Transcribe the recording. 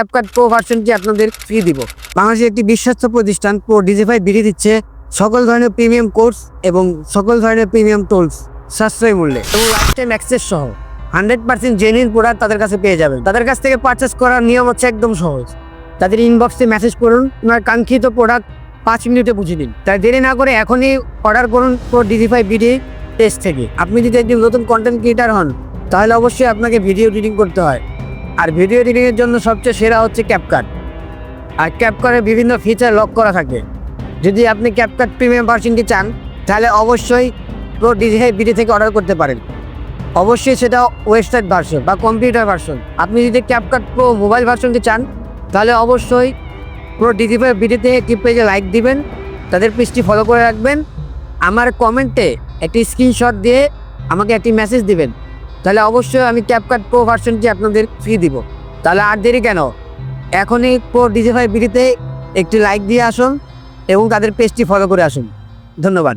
CapCut pro ভার্সনটি আপনাদের free দিব। বাংলাদেশের একটি বিশ্বস্ত প্রতিষ্ঠান প্রো ডিজিফাই বিডি দিচ্ছে সকল ধরনের প্রিমিয়াম কোর্স এবং সকল ধরনের প্রিমিয়াম টুলস সাশ্রয়ী মূল্যে এবং লাইফ টাইম অ্যাক্সেস সহ 100% জেনুইন প্রোডাক্ট তাদের কাছে পেয়ে যাবেন। তাদের কাছ থেকে পারচেস করার নিয়ম হচ্ছে একদম সহজ। তাদের ইনবক্সে মেসেজ করুন, আপনার কাঙ্ক্ষিত প্রোডাক্ট 5 মিনিটে বুঝে দিন। তাই দেরি না করে এখনই অর্ডার করুন প্রো ডিজিফাই বিডি পেজ থেকে। আপনি যদি একজন নতুন কন্টেন্ট ক্রিয়েটার হন তাহলে অবশ্যই আপনাকে ভিডিও এডিটিং করতে হয়, আর ভিডিও এডিটিংয়ের জন্য সবচেয়ে সেরা হচ্ছে ক্যাপকাট। আর ক্যাপকাটের বিভিন্ন ফিচার লক করা থাকে। যদি আপনি ক্যাপকাট প্রিমিয়াম ভার্সনটি চান তাহলে অবশ্যই প্রো ডিজিফাই বিডি থেকে অর্ডার করতে পারেন। অবশ্যই সেটা ওয়েবসাইট ভার্সন বা কম্পিউটার ভার্সন। আপনি যদি ক্যাপকাট প্রো মোবাইল ভার্সনটি চান তাহলে অবশ্যই প্রো ডিজিফাই বিডিতে একটি পেজে লাইক দিবেন, তাদের পেজটি ফলো করে রাখবেন, আমার কমেন্টে একটি স্ক্রিনশট দিয়ে আমাকে একটি মেসেজ দিবেন, তাহলে অবশ্যই আমি ক্যাপকাট প্রো ভার্সনটি আপনাদের ফ্রি দিব। তাহলে আর দেরি কেন, এখনই প্রো ডিজিফাই বিডিতে একটি লাইক দিয়ে আসুন এবং তাদের পেজটি ফলো করে আসুন। ধন্যবাদ।